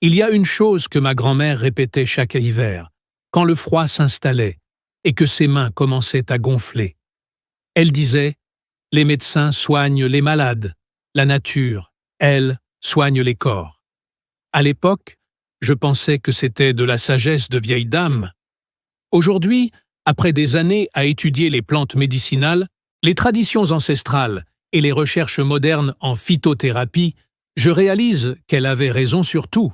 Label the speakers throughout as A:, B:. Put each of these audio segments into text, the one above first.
A: Il y a une chose que ma grand-mère répétait chaque hiver, quand le froid s'installait et que ses mains commençaient à gonfler. Elle disait « Les médecins soignent les malades, la nature, elle, soigne les corps. » À l'époque, je pensais que c'était de la sagesse de vieille dame. Aujourd'hui, après des années à étudier les plantes médicinales, les traditions ancestrales et les recherches modernes en phytothérapie, je réalise qu'elle avait raison sur tout.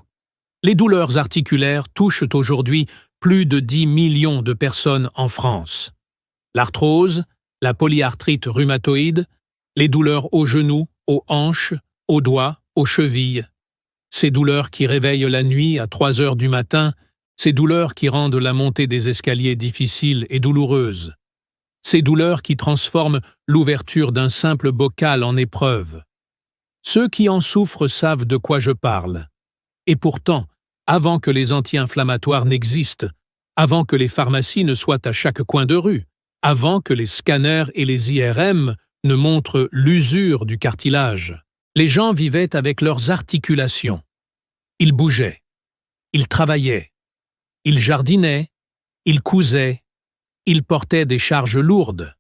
A: Les douleurs articulaires touchent aujourd'hui plus de 10 millions de personnes en France. L'arthrose, la polyarthrite rhumatoïde, les douleurs aux genoux, aux hanches, aux doigts, aux chevilles. Ces douleurs qui réveillent la nuit à 3 heures du matin, ces douleurs qui rendent la montée des escaliers difficile et douloureuse. Ces douleurs qui transforment l'ouverture d'un simple bocal en épreuve. Ceux qui en souffrent savent de quoi je parle. Et pourtant, avant que les anti-inflammatoires n'existent, avant que les pharmacies ne soient à chaque coin de rue, avant que les scanners et les IRM ne montrent l'usure du cartilage, les gens vivaient avec leurs articulations. Ils bougeaient, ils travaillaient, ils jardinaient, ils cousaient, ils portaient des charges lourdes.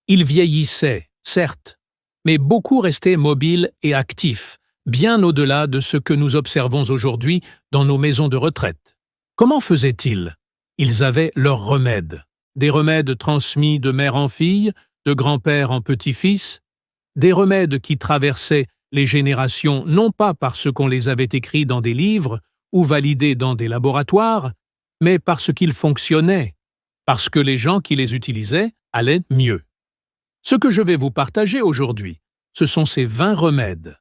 A: Ils vieillissaient, certes, mais beaucoup restaient mobiles et actifs, bien au-delà de ce que nous observons aujourd'hui dans nos maisons de retraite. Comment faisaient-ils? Ils avaient leurs remèdes. Des remèdes transmis de mère en fille, de grand-père en petit-fils, des remèdes qui traversaient les générations non pas parce qu'on les avait écrits dans des livres ou validés dans des laboratoires, mais parce qu'ils fonctionnaient, parce que les gens qui les utilisaient allaient mieux. Ce que je vais vous partager aujourd'hui, ce sont ces 20 remèdes.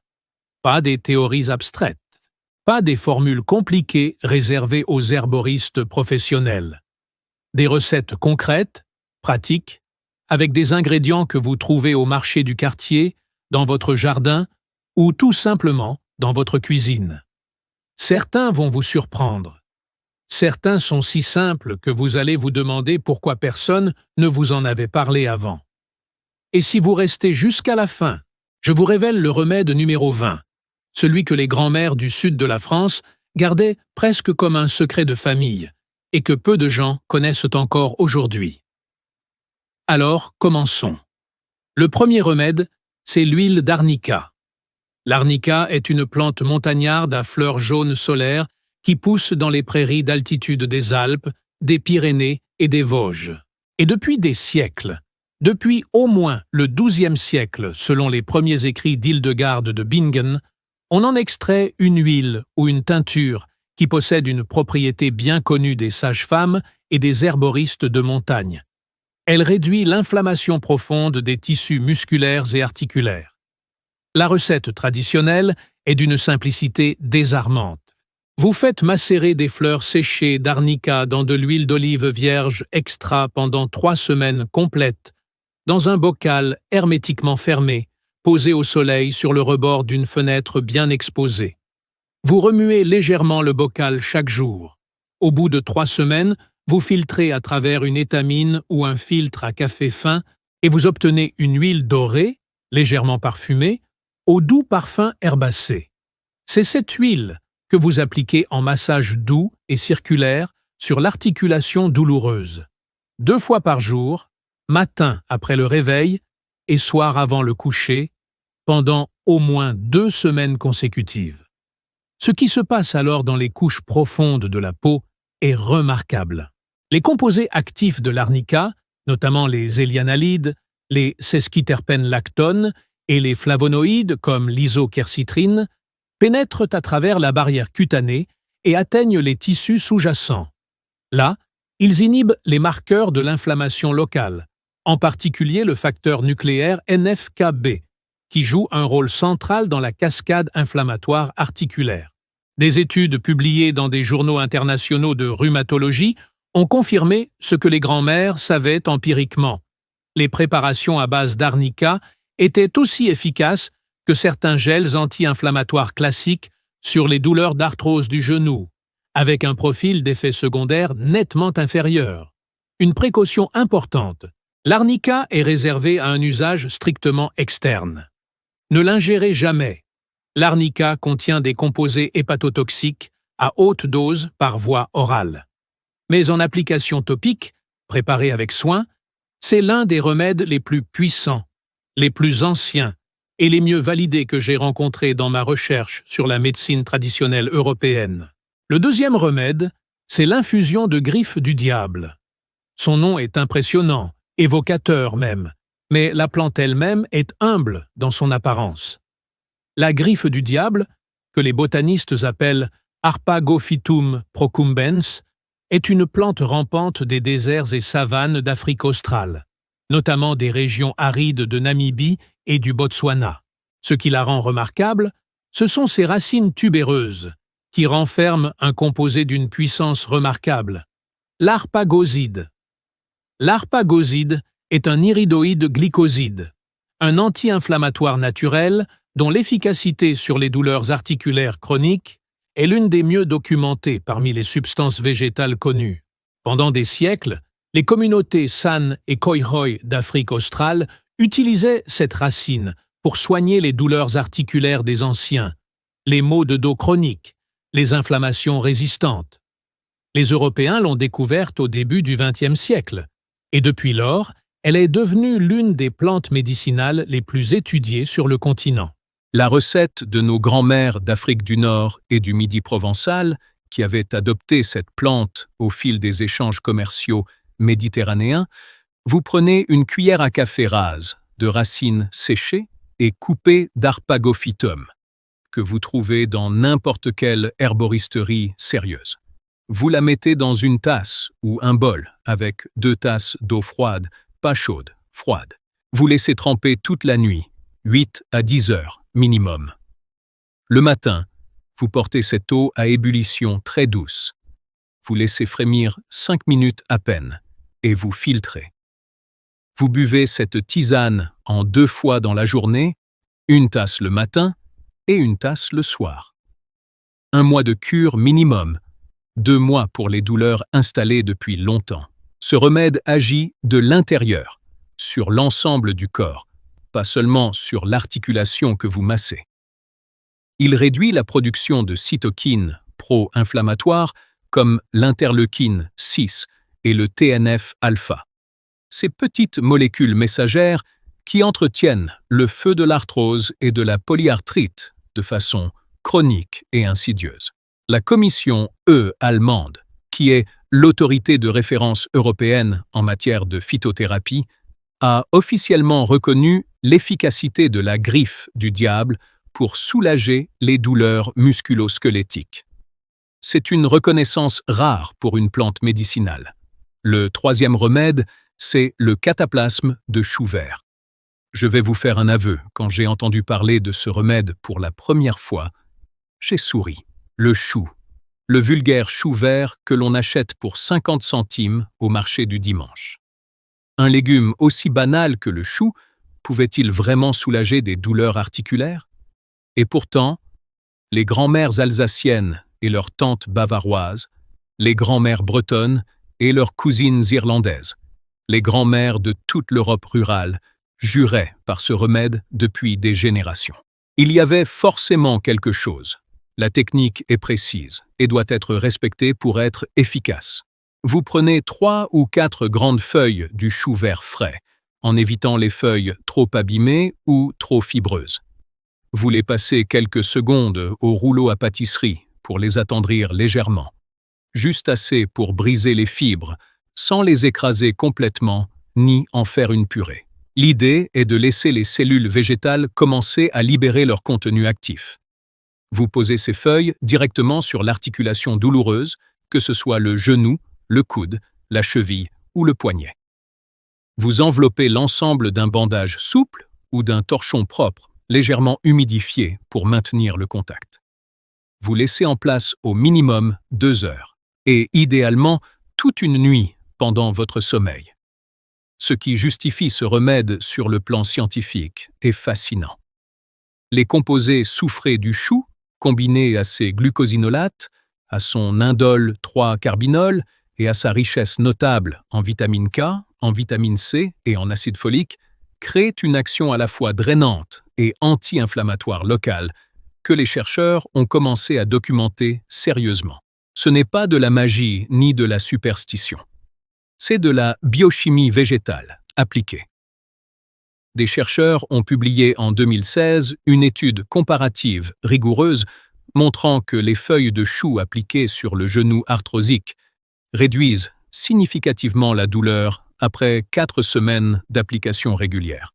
A: Pas des théories abstraites, pas des formules compliquées réservées aux herboristes professionnels. Des recettes concrètes, pratiques, avec des ingrédients que vous trouvez au marché du quartier, dans votre jardin ou tout simplement dans votre cuisine. Certains vont vous surprendre. Certains sont si simples que vous allez vous demander pourquoi personne ne vous en avait parlé avant. Et si vous restez jusqu'à la fin, je vous révèle le remède numéro 20, celui que les grands-mères du sud de la France gardaient presque comme un secret de famille et que peu de gens connaissent encore aujourd'hui. Alors, commençons. Le premier remède, c'est l'huile d'arnica. L'arnica est une plante montagnarde à fleurs jaunes solaires qui pousse dans les prairies d'altitude des Alpes, des Pyrénées et des Vosges. Et depuis des siècles, depuis au moins le XIIe siècle, selon les premiers écrits d'Hildegarde de Bingen, on en extrait une huile ou une teinture qui possède une propriété bien connue des sages-femmes et des herboristes de montagne. Elle réduit l'inflammation profonde des tissus musculaires et articulaires. La recette traditionnelle est d'une simplicité désarmante. Vous faites macérer des fleurs séchées d'arnica dans de l'huile d'olive vierge extra pendant 3 semaines complètes, dans un bocal hermétiquement fermé, posé au soleil sur le rebord d'une fenêtre bien exposée. Vous remuez légèrement le bocal chaque jour. Au bout de 3 semaines, vous filtrez à travers une étamine ou un filtre à café fin et vous obtenez une huile dorée, légèrement parfumée, au doux parfum herbacé. C'est cette huile que vous appliquez en massage doux et circulaire sur l'articulation douloureuse. 2 fois par jour, matin après le réveil et soir avant le coucher, pendant au moins 2 semaines consécutives. Ce qui se passe alors dans les couches profondes de la peau est remarquable. Les composés actifs de l'arnica, notamment les zélianalides, les sesquiterpènes lactones et les flavonoïdes comme l'isoquercitrine, pénètrent à travers la barrière cutanée et atteignent les tissus sous-jacents. Là, ils inhibent les marqueurs de l'inflammation locale, en particulier le facteur nucléaire NF-κB, qui joue un rôle central dans la cascade inflammatoire articulaire. Des études publiées dans des journaux internationaux de rhumatologie ont confirmé ce que les grands-mères savaient empiriquement. Les préparations à base d'arnica étaient aussi efficaces que certains gels anti-inflammatoires classiques sur les douleurs d'arthrose du genou, avec un profil d'effets secondaires nettement inférieur. Une précaution importante, l'arnica est réservée à un usage strictement externe. Ne l'ingérez jamais. L'arnica contient des composés hépatotoxiques à haute dose par voie orale. Mais en application topique, préparée avec soin, c'est l'un des remèdes les plus puissants, les plus anciens et les mieux validés que j'ai rencontrés dans ma recherche sur la médecine traditionnelle européenne. Le deuxième remède, c'est l'infusion de griffes du diable. Son nom est impressionnant, évocateur même, mais la plante elle-même est humble dans son apparence. La griffe du diable, que les botanistes appellent Harpagophytum procumbens, est une plante rampante des déserts et savanes d'Afrique australe, notamment des régions arides de Namibie et du Botswana. Ce qui la rend remarquable, ce sont ses racines tubéreuses, qui renferment un composé d'une puissance remarquable, l'arpagoside. L'arpagoside est un iridoïde glycoside, un anti-inflammatoire naturel dont l'efficacité sur les douleurs articulaires chroniques est l'une des mieux documentées parmi les substances végétales connues. Pendant des siècles, les communautés San et Khoikhoi d'Afrique australe utilisaient cette racine pour soigner les douleurs articulaires des anciens, les maux de dos chroniques, les inflammations résistantes. Les Européens l'ont découverte au début du XXe siècle, et depuis lors, elle est devenue l'une des plantes médicinales les plus étudiées sur le continent.
B: La recette de nos grands-mères d'Afrique du Nord et du Midi provençal, qui avaient adopté cette plante au fil des échanges commerciaux méditerranéens, vous prenez une cuillère à café rase de racines séchées et coupées d'Harpagophytum, que vous trouvez dans n'importe quelle herboristerie sérieuse. Vous la mettez dans une tasse ou un bol avec 2 tasses d'eau froide, pas chaude, froide. Vous laissez tremper toute la nuit, 8 à 10 heures minimum. Le matin, vous portez cette eau à ébullition très douce. Vous laissez frémir 5 minutes à peine et vous filtrez. Vous buvez cette tisane en 2 fois dans la journée, 1 tasse le matin et 1 tasse le soir. 1 mois de cure minimum, 2 mois pour les douleurs installées depuis longtemps. Ce remède agit de l'intérieur, sur l'ensemble du corps, pas seulement sur l'articulation que vous massez. Il réduit la production de cytokines pro-inflammatoires comme l'interleukine 6 et le TNF-alpha. Ces petites molécules messagères qui entretiennent le feu de l'arthrose et de la polyarthrite de façon chronique et insidieuse. La Commission allemande, qui est l'autorité de référence européenne en matière de phytothérapie, a officiellement reconnu l'efficacité de la griffe du diable pour soulager les douleurs musculo-squelettiques. C'est une reconnaissance rare pour une plante médicinale. Le troisième remède, c'est le cataplasme de chou vert. Je vais vous faire un aveu, quand j'ai entendu parler de ce remède pour la première fois, j'ai souri. Le chou, le vulgaire chou vert que l'on achète pour 50 centimes au marché du dimanche. Un légume aussi banal que le chou pouvait-il vraiment soulager des douleurs articulaires? Et pourtant, les grand-mères alsaciennes et leurs tantes bavaroises, les grand-mères bretonnes et leurs cousines irlandaises, les grand-mères de toute l'Europe rurale juraient par ce remède depuis des générations. Il y avait forcément quelque chose. La technique est précise et doit être respectée pour être efficace. Vous prenez 3 ou 4 grandes feuilles du chou vert frais, en évitant les feuilles trop abîmées ou trop fibreuses. Vous les passez quelques secondes au rouleau à pâtisserie pour les attendrir légèrement, juste assez pour briser les fibres, sans les écraser complètement ni en faire une purée. L'idée est de laisser les cellules végétales commencer à libérer leur contenu actif. Vous posez ces feuilles directement sur l'articulation douloureuse, que ce soit le genou, le coude, la cheville ou le poignet. Vous enveloppez l'ensemble d'un bandage souple ou d'un torchon propre, légèrement humidifié pour maintenir le contact. Vous laissez en place au minimum 2 heures, et idéalement toute une nuit pendant votre sommeil. Ce qui justifie ce remède sur le plan scientifique est fascinant. Les composés soufrés du chou, combinés à ses glucosinolates, à son indole 3-carbinol et à sa richesse notable en vitamine K, en vitamine C et en acide folique, créent une action à la fois drainante et anti-inflammatoire locale que les chercheurs ont commencé à documenter sérieusement. Ce n'est pas de la magie ni de la superstition. C'est de la biochimie végétale appliquée. Des chercheurs ont publié en 2016 une étude comparative rigoureuse montrant que les feuilles de chou appliquées sur le genou arthrosique réduisent significativement la douleur après 4 semaines d'application régulière.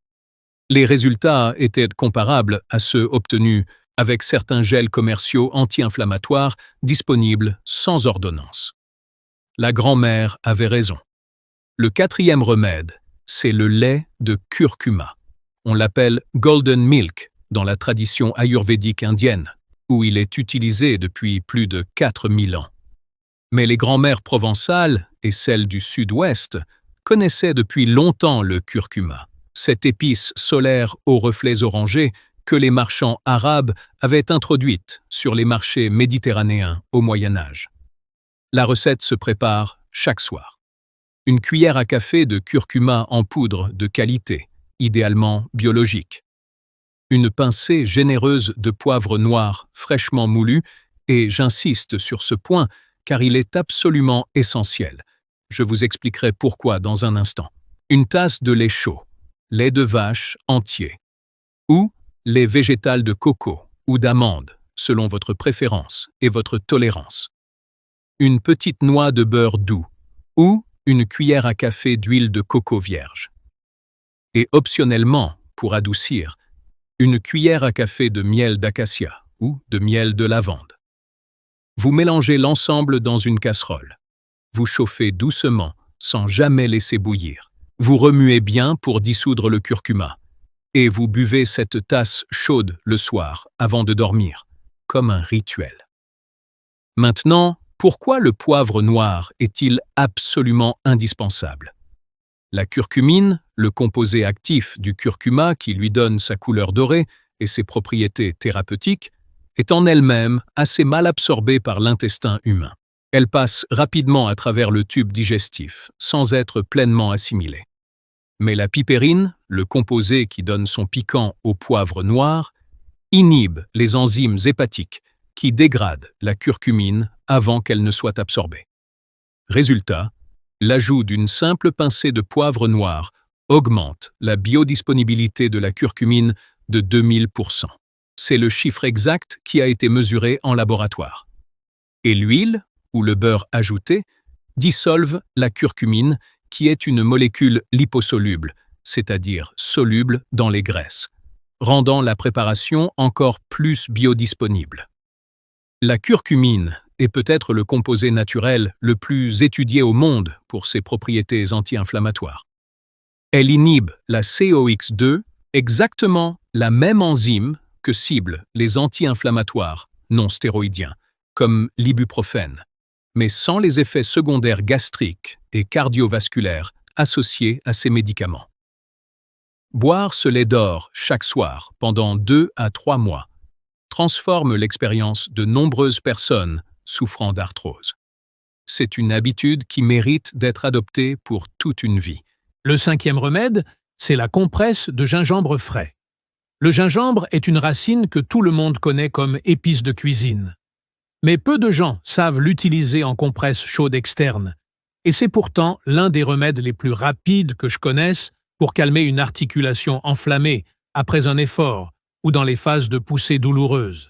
B: Les résultats étaient comparables à ceux obtenus avec certains gels commerciaux anti-inflammatoires disponibles sans ordonnance. La grand-mère avait raison. Le 4e remède, c'est le lait de curcuma. On l'appelle golden milk dans la tradition ayurvédique indienne, où il est utilisé depuis plus de 4000 ans. Mais les grand-mères provençales et celles du sud-ouest connaissaient depuis longtemps le curcuma, cette épice solaire aux reflets orangés que les marchands arabes avaient introduite sur les marchés méditerranéens au Moyen Âge. La recette se prépare chaque soir. Une cuillère à café de curcuma en poudre de qualité, idéalement biologique. Une pincée généreuse de poivre noir fraîchement moulu, et j'insiste sur ce point car il est absolument essentiel. Je vous expliquerai pourquoi dans un instant. Une tasse de lait chaud, lait de vache entier, ou lait végétal de coco ou d'amande, selon votre préférence et votre tolérance. Une petite noix de beurre doux, ou une cuillère à café d'huile de coco vierge. Et optionnellement, pour adoucir, une cuillère à café de miel d'acacia ou de miel de lavande. Vous mélangez l'ensemble dans une casserole. Vous chauffez doucement, sans jamais laisser bouillir. Vous remuez bien pour dissoudre le curcuma. Et vous buvez cette tasse chaude le soir, avant de dormir, comme un rituel. Maintenant, pourquoi le poivre noir est-il absolument indispensable? La curcumine, le composé actif du curcuma qui lui donne sa couleur dorée et ses propriétés thérapeutiques, est en elle-même assez mal absorbée par l'intestin humain. Elle passe rapidement à travers le tube digestif, sans être pleinement assimilée. Mais la pipérine, le composé qui donne son piquant au poivre noir, inhibe les enzymes hépatiques qui dégradent la curcumine avant qu'elle ne soit absorbée. Résultat, l'ajout d'une simple pincée de poivre noir augmente la biodisponibilité de la curcumine de 2000%. C'est le chiffre exact qui a été mesuré en laboratoire. Et l'huile, ou le beurre ajouté, dissolvent la curcumine qui est une molécule liposoluble, c'est-à-dire soluble dans les graisses, rendant la préparation encore plus biodisponible. La curcumine est peut-être le composé naturel le plus étudié au monde pour ses propriétés anti-inflammatoires. Elle inhibe la COX-2, exactement la même enzyme que ciblent les anti-inflammatoires non stéroïdiens, comme l'ibuprofène, mais sans les effets secondaires gastriques et cardiovasculaires associés à ces médicaments. Boire ce lait d'or chaque soir pendant 2 à 3 mois transforme l'expérience de nombreuses personnes souffrant d'arthrose. C'est une habitude qui mérite d'être adoptée pour toute une vie.
A: Le 5e remède, c'est la compresse de gingembre frais. Le gingembre est une racine que tout le monde connaît comme épice de cuisine. Mais peu de gens savent l'utiliser en compresse chaude externe, et c'est pourtant l'un des remèdes les plus rapides que je connaisse pour calmer une articulation enflammée après un effort ou dans les phases de poussée douloureuse.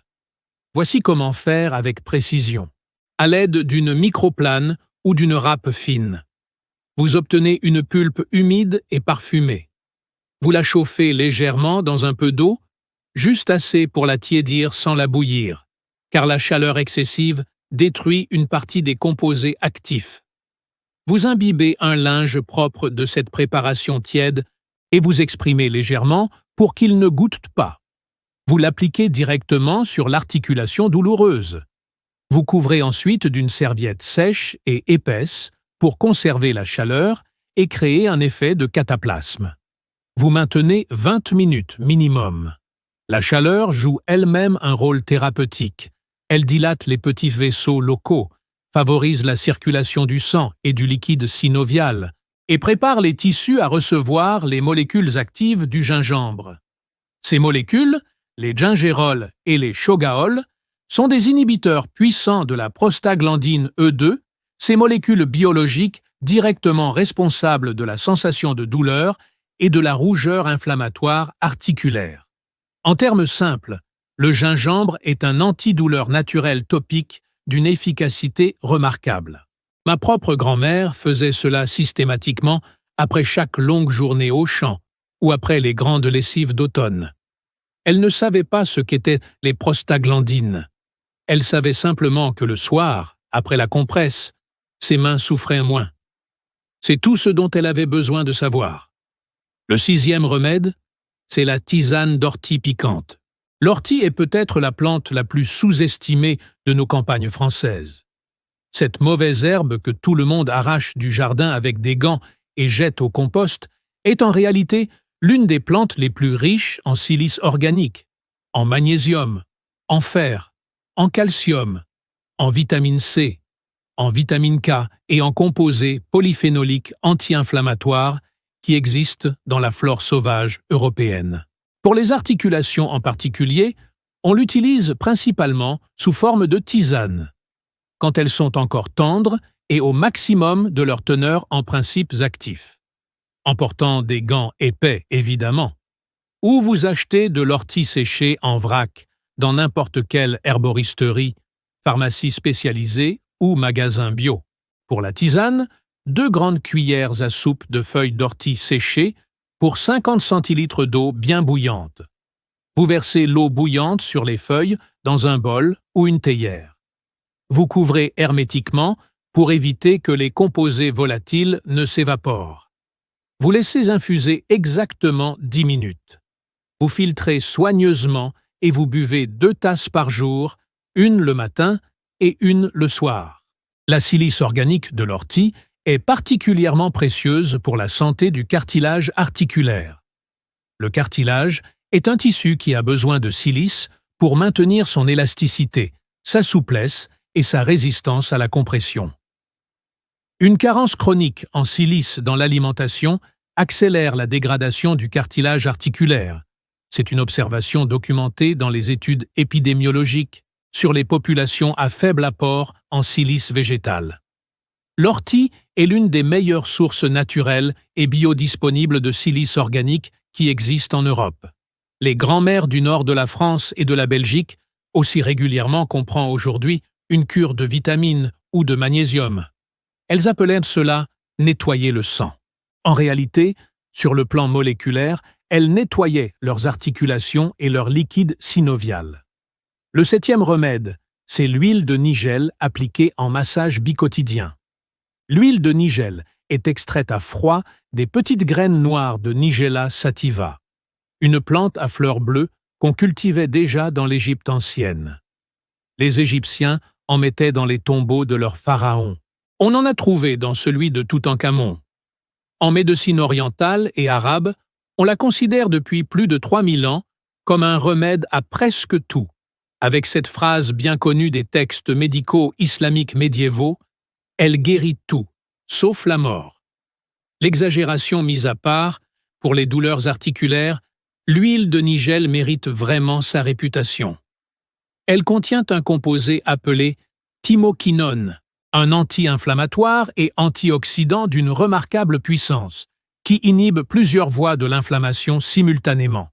A: Voici comment faire avec précision, à l'aide d'une microplane ou d'une râpe fine. Vous obtenez une pulpe humide et parfumée. Vous la chauffez légèrement dans un peu d'eau, juste assez pour la tiédir sans la bouillir, car la chaleur excessive détruit une partie des composés actifs. Vous imbibez un linge propre de cette préparation tiède et vous exprimez légèrement pour qu'il ne goûte pas. Vous l'appliquez directement sur l'articulation douloureuse. Vous couvrez ensuite d'une serviette sèche et épaisse pour conserver la chaleur et créer un effet de cataplasme. Vous maintenez 20 minutes minimum. La chaleur joue elle-même un rôle thérapeutique. Elle dilate les petits vaisseaux locaux, favorise la circulation du sang et du liquide synovial, et prépare les tissus à recevoir les molécules actives du gingembre. Ces molécules, Les gingerols et les shogaols sont des inhibiteurs puissants de la prostaglandine E2, ces molécules biologiques directement responsables de la sensation de douleur et de la rougeur inflammatoire articulaire. En termes simples, le gingembre est un antidouleur naturel topique d'une efficacité remarquable. Ma propre grand-mère faisait cela systématiquement après chaque longue journée au champ ou après les grandes lessives d'automne. Elle ne savait pas ce qu'étaient les prostaglandines. Elle savait simplement que le soir, après la compresse, ses mains souffraient moins. C'est tout ce dont elle avait besoin de savoir. Le 6e remède, c'est la tisane d'ortie piquante. L'ortie est peut-être la plante la plus sous-estimée de nos campagnes françaises. Cette mauvaise herbe que tout le monde arrache du jardin avec des gants et jette au compost est en réalité l'une des plantes les plus riches en silice organique, en magnésium, en fer, en calcium, en vitamine C, en vitamine K et en composés polyphénoliques anti-inflammatoires qui existent dans la flore sauvage européenne. Pour les articulations en particulier, on l'utilise principalement sous forme de tisane, quand elles sont encore tendres et au maximum de leur teneur en principes actifs. En portant des gants épais, évidemment. Ou vous achetez de l'ortie séchée en vrac dans n'importe quelle herboristerie, pharmacie spécialisée ou magasin bio. Pour la tisane, 2 grandes cuillères à soupe de feuilles d'ortie séchées pour 50 centilitres d'eau bien bouillante. Vous versez l'eau bouillante sur les feuilles dans un bol ou une théière. Vous couvrez hermétiquement pour éviter que les composés volatiles ne s'évaporent. Vous laissez infuser exactement 10 minutes. Vous filtrez soigneusement et vous buvez 2 tasses par jour, une le matin et une le soir. La silice organique de l'ortie est particulièrement précieuse pour la santé du cartilage articulaire. Le cartilage est un tissu qui a besoin de silice pour maintenir son élasticité, sa souplesse et sa résistance à la compression. Une carence chronique en silice dans l'alimentation accélère la dégradation du cartilage articulaire. C'est une observation documentée dans les études épidémiologiques sur les populations à faible apport en silice végétal. L'ortie est l'une des meilleures sources naturelles et biodisponibles de silice organique qui existent en Europe. Les grands-mères du nord de la France et de la Belgique, aussi régulièrement qu'on prend aujourd'hui une cure de vitamines ou de magnésium. Elles appelaient cela « nettoyer le sang ». En réalité, sur le plan moléculaire, elles nettoyaient leurs articulations et leur liquide synovial. Le 7e remède, c'est l'huile de nigelle appliquée en massage bicotidien. L'huile de nigelle est extraite à froid des petites graines noires de Nigella sativa, une plante à fleurs bleues qu'on cultivait déjà dans l'Égypte ancienne. Les Égyptiens en mettaient dans les tombeaux de leurs pharaons. On en a trouvé dans celui de Toutankhamon. En médecine orientale et arabe, on la considère depuis plus de 3000 ans comme un remède à presque tout, avec cette phrase bien connue des textes médicaux islamiques médiévaux « Elle guérit tout, sauf la mort ». L'exagération mise à part, pour les douleurs articulaires, l'huile de nigelle mérite vraiment sa réputation. Elle contient un composé appelé thymoquinone, un anti-inflammatoire et antioxydant d'une remarquable puissance, qui inhibe plusieurs voies de l'inflammation simultanément.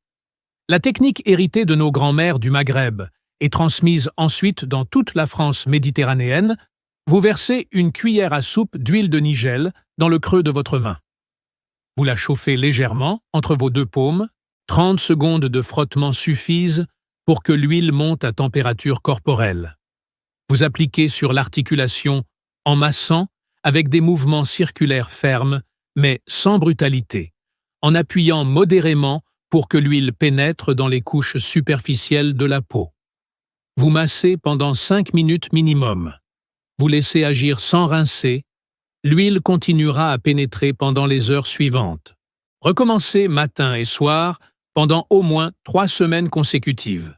A: La technique héritée de nos grands-mères du Maghreb et transmise ensuite dans toute la France méditerranéenne, vous versez une cuillère à soupe d'huile de nigelle dans le creux de votre main. Vous la chauffez légèrement entre vos 2 paumes, 30 secondes de frottement suffisent pour que l'huile monte à température corporelle. Vous appliquez sur l'articulation en massant avec des mouvements circulaires fermes, mais sans brutalité, en appuyant modérément pour que l'huile pénètre dans les couches superficielles de la peau. Vous massez pendant 5 minutes minimum. Vous laissez agir sans rincer. L'huile continuera à pénétrer pendant les heures suivantes. Recommencez matin et soir pendant au moins 3 semaines consécutives.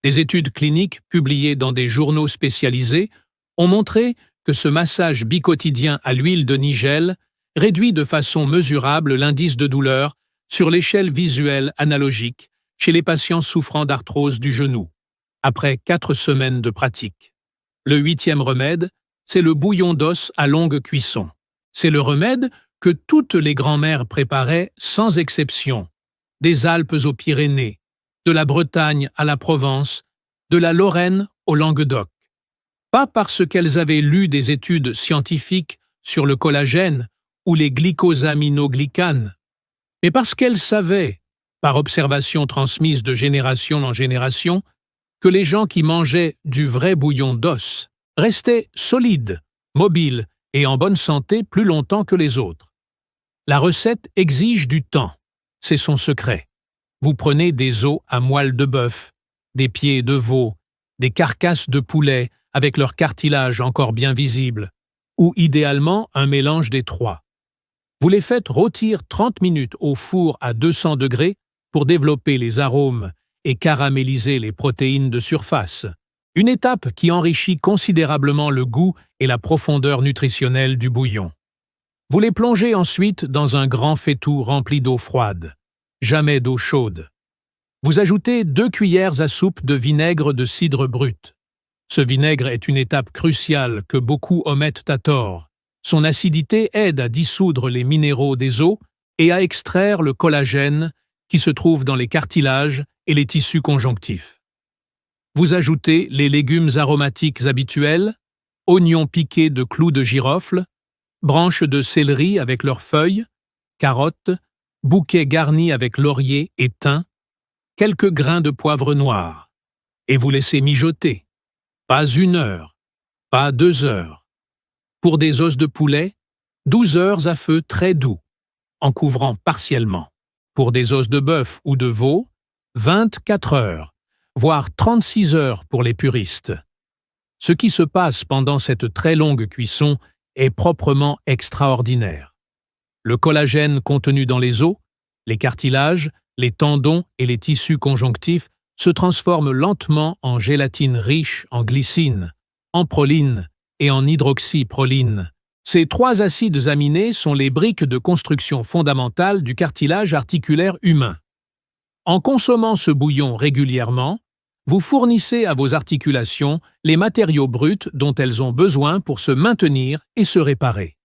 A: Des études cliniques publiées dans des journaux spécialisés ont montré que ce massage bicotidien à l'huile de nigelle réduit de façon mesurable l'indice de douleur sur l'échelle visuelle analogique chez les patients souffrant d'arthrose du genou, après 4 semaines de pratique. Le 8e remède, c'est le bouillon d'os à longue cuisson. C'est le remède que toutes les grand-mères préparaient sans exception, des Alpes aux Pyrénées, de la Bretagne à la Provence, de la Lorraine au Languedoc. Pas parce qu'elles avaient lu des études scientifiques sur le collagène ou les glycosaminoglycanes, mais parce qu'elles savaient, par observation transmise de génération en génération, que les gens qui mangeaient du vrai bouillon d'os restaient solides, mobiles et en bonne santé plus longtemps que les autres. La recette exige du temps, c'est son secret. Vous prenez des os à moelle de bœuf, des pieds de veau, des carcasses de poulet avec leur cartilage encore bien visible, ou idéalement un mélange des trois. Vous les faites rôtir 30 minutes au four à 200 degrés pour développer les arômes et caraméliser les protéines de surface, une étape qui enrichit considérablement le goût et la profondeur nutritionnelle du bouillon. Vous les plongez ensuite dans un grand faitout rempli d'eau froide, jamais d'eau chaude. Vous ajoutez 2 cuillères à soupe de vinaigre de cidre brut. Ce vinaigre est une étape cruciale que beaucoup omettent à tort. Son acidité aide à dissoudre les minéraux des os et à extraire le collagène qui se trouve dans les cartilages et les tissus conjonctifs. Vous ajoutez les légumes aromatiques habituels, oignons piqués de clous de girofle, branches de céleri avec leurs feuilles, carottes, bouquets garnis avec laurier et thym, quelques grains de poivre noir, et vous laissez mijoter. Pas 1 heure, pas 2 heures. Pour des os de poulet, 12 heures à feu très doux, en couvrant partiellement. Pour des os de bœuf ou de veau, 24 heures, voire 36 heures pour les puristes. Ce qui se passe pendant cette très longue cuisson est proprement extraordinaire. Le collagène contenu dans les os, les cartilages, les tendons et les tissus conjonctifs se transforme lentement en gélatine riche en glycine, en proline et en hydroxyproline. Ces 3 acides aminés sont les briques de construction fondamentales du cartilage articulaire humain. En consommant ce bouillon régulièrement, vous fournissez à vos articulations les matériaux bruts dont elles ont besoin pour se maintenir et se réparer.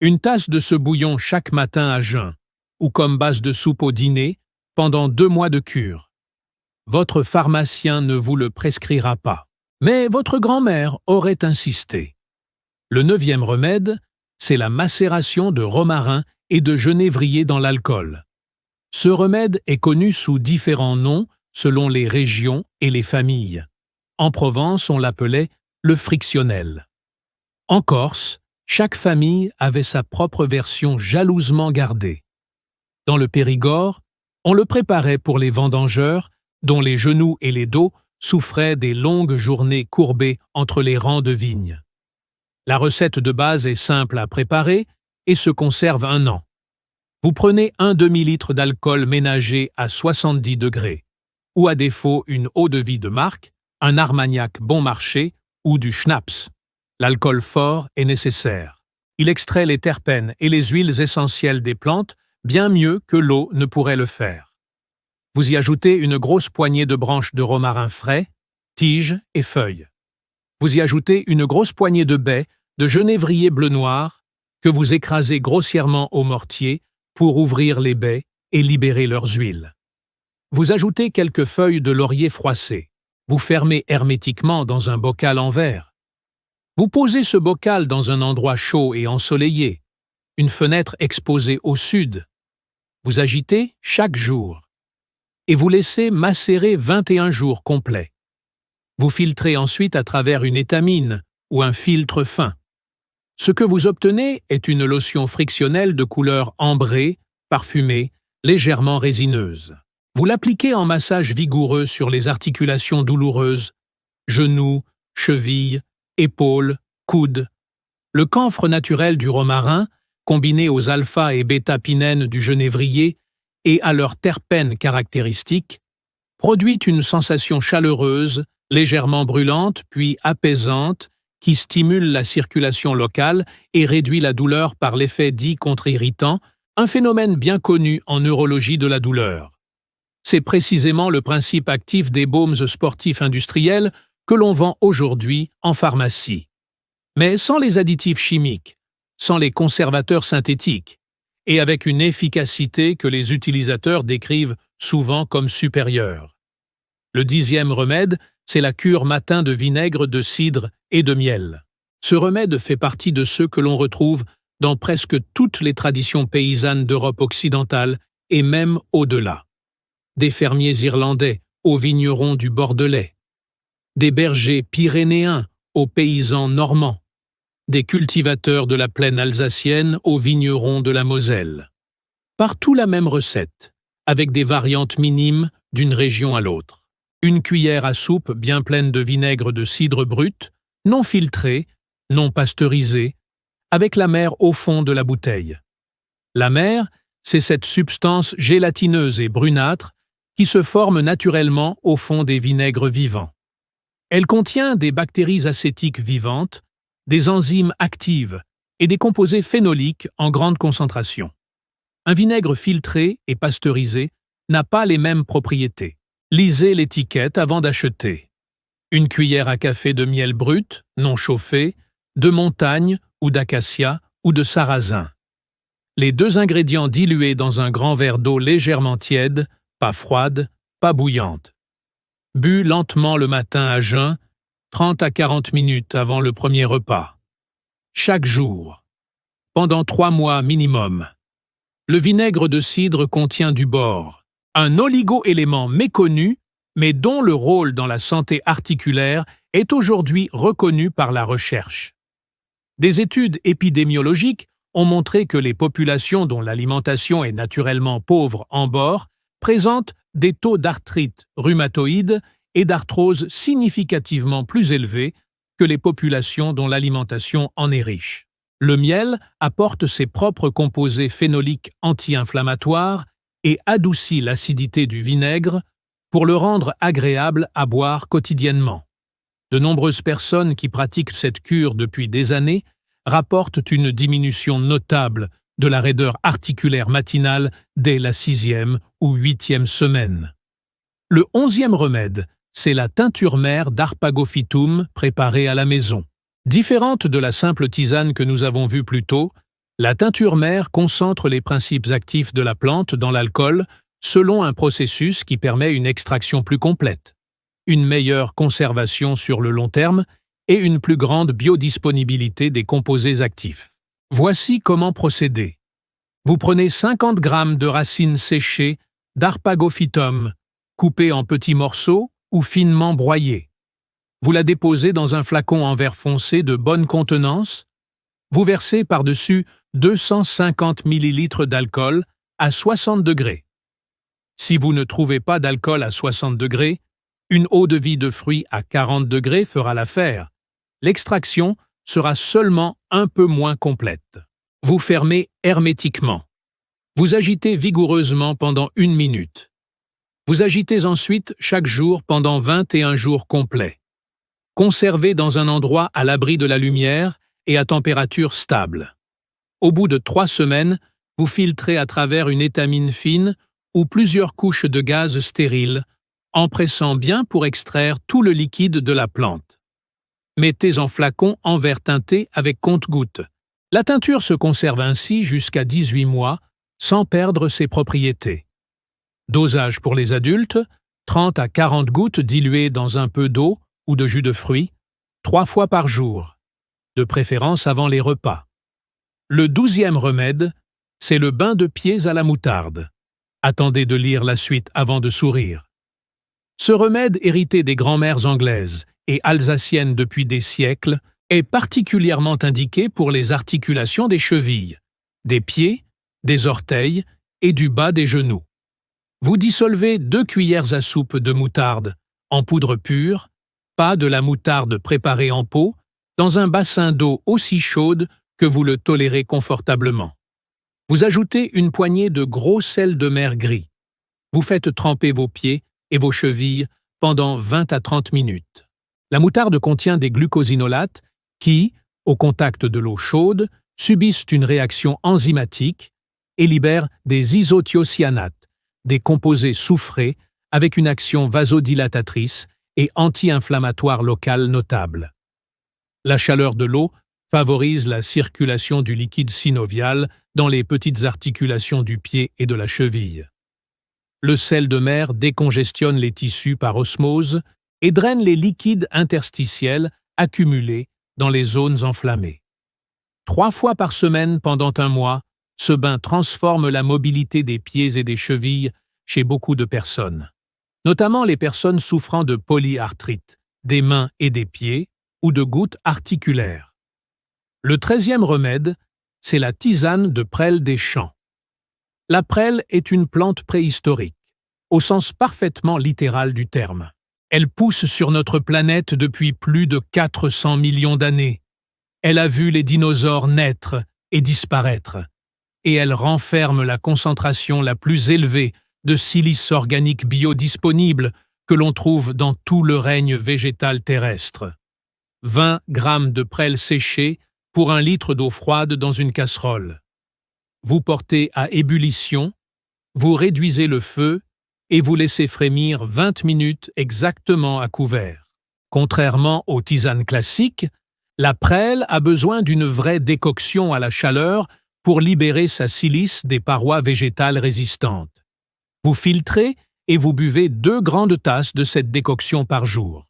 A: Une tasse de ce bouillon chaque matin à jeun, ou comme base de soupe au dîner, pendant 2 mois de cure. Votre pharmacien ne vous le prescrira pas, mais votre grand-mère aurait insisté. Le 9e remède, c'est la macération de romarin et de genévrier dans l'alcool. Ce remède est connu sous différents noms selon les régions et les familles. En Provence, on l'appelait le frictionnel. En Corse, chaque famille avait sa propre version jalousement gardée. Dans le Périgord, on le préparait pour les vendangeurs, dont les genoux et les dos souffraient des longues journées courbées entre les rangs de vignes. La recette de base est simple à préparer et se conserve 1 an. Vous prenez un demi-litre d'alcool ménager à 70 degrés, ou à défaut une eau-de-vie de marque, un Armagnac bon marché ou du schnapps. L'alcool fort est nécessaire. Il extrait les terpènes et les huiles essentielles des plantes bien mieux que l'eau ne pourrait le faire. Vous y ajoutez une grosse poignée de branches de romarin frais, tiges et feuilles. Vous y ajoutez une grosse poignée de baies de genévrier bleu-noir que vous écrasez grossièrement au mortier pour ouvrir les baies et libérer leurs huiles. Vous ajoutez quelques feuilles de laurier froissées. Vous fermez hermétiquement dans un bocal en verre. Vous posez ce bocal dans un endroit chaud et ensoleillé, une fenêtre exposée au sud. Vous agitez chaque jour et vous laissez macérer 21 jours complets. Vous filtrez ensuite à travers une étamine ou un filtre fin. Ce que vous obtenez est une lotion frictionnelle de couleur ambrée, parfumée, légèrement résineuse. Vous l'appliquez en massage vigoureux sur les articulations douloureuses, genoux, chevilles, épaules, coudes. Le camphre naturel du romarin, combiné aux alpha- et bêta-pinènes du genévrier et à leurs terpènes caractéristiques, produit une sensation chaleureuse, légèrement brûlante puis apaisante, qui stimule la circulation locale et réduit la douleur par l'effet dit contre-irritant, un phénomène bien connu en neurologie de la douleur. C'est précisément le principe actif des baumes sportifs industriels que l'on vend aujourd'hui en pharmacie. Mais sans les additifs chimiques, sans les conservateurs synthétiques, et avec une efficacité que les utilisateurs décrivent souvent comme supérieure. Le 10e remède, c'est la cure matin de vinaigre, de cidre et de miel. Ce remède fait partie de ceux que l'on retrouve dans presque toutes les traditions paysannes d'Europe occidentale et même au-delà. Des fermiers irlandais aux vignerons du Bordelais, des bergers pyrénéens aux paysans normands, des cultivateurs de la plaine alsacienne aux vignerons de la Moselle. Partout la même recette, avec des variantes minimes d'une région à l'autre. Une cuillère à soupe bien pleine de vinaigre de cidre brut, non filtré, non pasteurisé, avec l'amer au fond de la bouteille. L'amer, c'est cette substance gélatineuse et brunâtre qui se forme naturellement au fond des vinaigres vivants. Elle contient des bactéries acétiques vivantes, des enzymes actives et des composés phénoliques en grande concentration. Un vinaigre filtré et pasteurisé n'a pas les mêmes propriétés. Lisez l'étiquette avant d'acheter. Une cuillère à café de miel brut, non chauffé, de montagne ou d'acacia ou de sarrasin. Les 2 ingrédients dilués dans un grand verre d'eau légèrement tiède, pas froide, pas bouillante. Bu lentement le matin à jeun, 30 à 40 minutes avant le premier repas. Chaque jour. Pendant 3 mois minimum. Le vinaigre de cidre contient du bore, un oligo-élément méconnu, mais dont le rôle dans la santé articulaire est aujourd'hui reconnu par la recherche. Des études épidémiologiques ont montré que les populations dont l'alimentation est naturellement pauvre en bore présentent des taux d'arthrite rhumatoïde et d'arthrose significativement plus élevés que les populations dont l'alimentation en est riche. Le miel apporte ses propres composés phénoliques anti-inflammatoires et adoucit l'acidité du vinaigre pour le rendre agréable à boire quotidiennement. De nombreuses personnes qui pratiquent cette cure depuis des années rapportent une diminution notable de la raideur articulaire matinale dès la 6e ou 8e semaine. Le 11e remède, c'est la teinture mère d'Arpagophytum préparée à la maison. Différente de la simple tisane que nous avons vue plus tôt, la teinture mère concentre les principes actifs de la plante dans l'alcool selon un processus qui permet une extraction plus complète, une meilleure conservation sur le long terme et une plus grande biodisponibilité des composés actifs. Voici comment procéder. Vous prenez 50 g de racines séchées d'Arpagophytum, coupées en petits morceaux ou finement broyées. Vous la déposez dans un flacon en verre foncé de bonne contenance. Vous versez par-dessus 250 ml d'alcool à 60 degrés. Si vous ne trouvez pas d'alcool à 60 degrés, une eau-de-vie de fruits à 40 degrés fera l'affaire. L'extraction sera seulement un peu moins complète. Vous fermez hermétiquement. Vous agitez vigoureusement pendant 1 minute. Vous agitez ensuite chaque jour pendant 21 jours complets. Conservez dans un endroit à l'abri de la lumière et à température stable. Au bout de 3 semaines, vous filtrez à travers une étamine fine ou plusieurs couches de gaz stériles, en pressant bien pour extraire tout le liquide de la plante. Mettez en flacon en verre teinté avec compte-gouttes. La teinture se conserve ainsi jusqu'à 18 mois, sans perdre ses propriétés. Dosage pour les adultes, 30 à 40 gouttes diluées dans un peu d'eau ou de jus de fruits, 3 fois par jour, de préférence avant les repas. Le 12e remède, c'est le bain de pieds à la moutarde. Attendez de lire la suite avant de sourire. Ce remède, hérité des grand-mères anglaises et alsaciennes depuis des siècles, est particulièrement indiqué pour les articulations des chevilles, des pieds, des orteils et du bas des genoux. Vous dissolvez 2 cuillères à soupe de moutarde, en poudre pure, pas de la moutarde préparée en pot, dans un bassin d'eau aussi chaude que vous le tolérez confortablement. Vous ajoutez une poignée de gros sel de mer gris. Vous faites tremper vos pieds et vos chevilles pendant 20 à 30 minutes. La moutarde contient des glucosinolates qui, au contact de l'eau chaude, subissent une réaction enzymatique et libèrent des isothiocyanates, des composés soufrés avec une action vasodilatatrice et anti-inflammatoire locale notable. La chaleur de l'eau favorise la circulation du liquide synovial dans les petites articulations du pied et de la cheville. Le sel de mer décongestionne les tissus par osmose et draine les liquides interstitiels accumulés dans les zones enflammées. 3 fois par semaine pendant un mois, ce bain transforme la mobilité des pieds et des chevilles chez beaucoup de personnes, notamment les personnes souffrant de polyarthrite, des mains et des pieds, ou de gouttes articulaires. Le 13e remède, c'est la tisane de prêle des champs. La prêle est une plante préhistorique, au sens parfaitement littéral du terme. Elle pousse sur notre planète depuis plus de 400 millions d'années. Elle a vu les dinosaures naître et disparaître, et elle renferme la concentration la plus élevée de silice organique biodisponible que l'on trouve dans tout le règne végétal terrestre. 20 grammes de prêle séchée pour 1 litre d'eau froide dans une casserole. Vous portez à ébullition, vous réduisez le feu et vous laissez frémir 20 minutes exactement à couvert. Contrairement aux tisanes classiques, la prêle a besoin d'une vraie décoction à la chaleur pour libérer sa silice des parois végétales résistantes. Vous filtrez et vous buvez 2 grandes tasses de cette décoction par jour.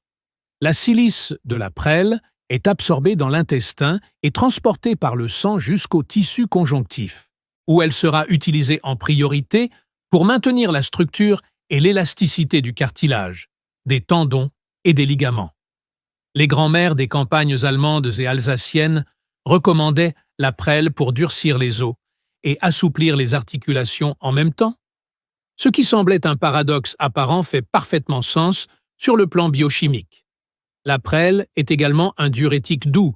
A: La silice de la prêle est absorbée dans l'intestin et transportée par le sang jusqu'au tissu conjonctif, où elle sera utilisée en priorité pour maintenir la structure et l'élasticité du cartilage, des tendons et des ligaments. Les grands-mères des campagnes allemandes et alsaciennes recommandaient la prêle pour durcir les os et assouplir les articulations en même temps. Ce qui semblait un paradoxe apparent fait parfaitement sens sur le plan biochimique. La prêle est également un diurétique doux,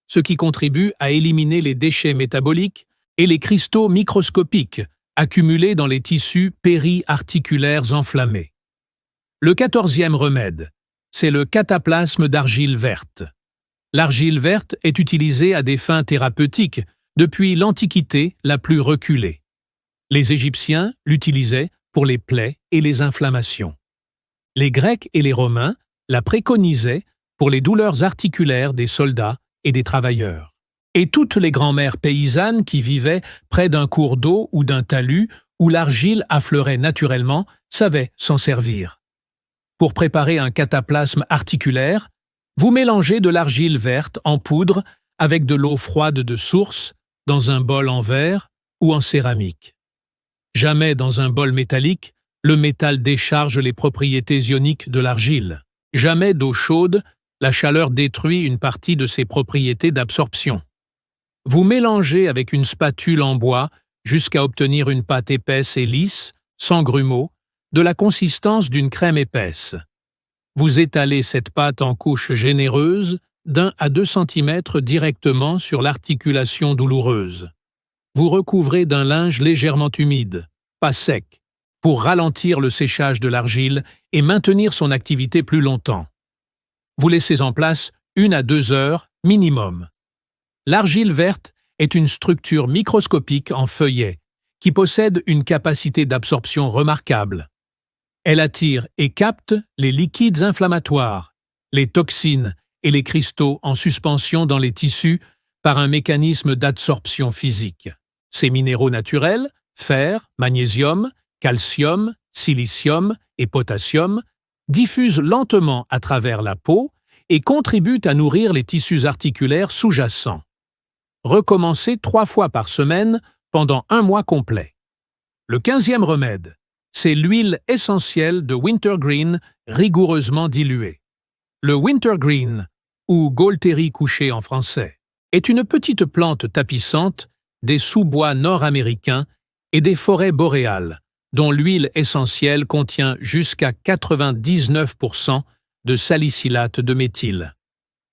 A: ce qui contribue à éliminer les déchets métaboliques et les cristaux microscopiques accumulés dans les tissus périarticulaires enflammés. Le 14e remède, c'est le cataplasme d'argile verte. L'argile verte est utilisée à des fins thérapeutiques depuis l'Antiquité la plus reculée. Les Égyptiens l'utilisaient pour les plaies et les inflammations. Les Grecs et les Romains la préconisaient pour les douleurs articulaires des soldats et des travailleurs. Et toutes les grand-mères paysannes qui vivaient près d'un cours d'eau ou d'un talus où l'argile affleurait naturellement savaient s'en servir. Pour préparer un cataplasme articulaire, vous mélangez de l'argile verte en poudre avec de l'eau froide de source dans un bol en verre ou en céramique. Jamais dans un bol métallique, le métal décharge les propriétés ioniques de l'argile. Jamais d'eau chaude, la chaleur détruit une partie de ses propriétés d'absorption. Vous mélangez avec une spatule en bois jusqu'à obtenir une pâte épaisse et lisse, sans grumeaux, de la consistance d'une crème épaisse. Vous étalez cette pâte en couches généreuses d'1 à 2 cm directement sur l'articulation douloureuse. Vous recouvrez d'un linge légèrement humide, pas sec, pour ralentir le séchage de l'argile et maintenir son activité plus longtemps. Vous laissez en place 1 à 2 heures minimum. L'argile verte est une structure microscopique en feuillet qui possède une capacité d'absorption remarquable. Elle attire et capte les liquides inflammatoires, les toxines et les cristaux en suspension dans les tissus par un mécanisme d'adsorption physique. Ces minéraux naturels, fer, magnésium, calcium, silicium et potassium, diffusent lentement à travers la peau et contribuent à nourrir les tissus articulaires sous-jacents. Recommencez 3 fois par semaine pendant 1 mois complet. Le 15e remède, c'est l'huile essentielle de wintergreen rigoureusement diluée. Le wintergreen, ou gaultérie couchée en français, est une petite plante tapissante des sous-bois nord-américains et des forêts boréales, dont l'huile essentielle contient jusqu'à 99% de salicylate de méthyle.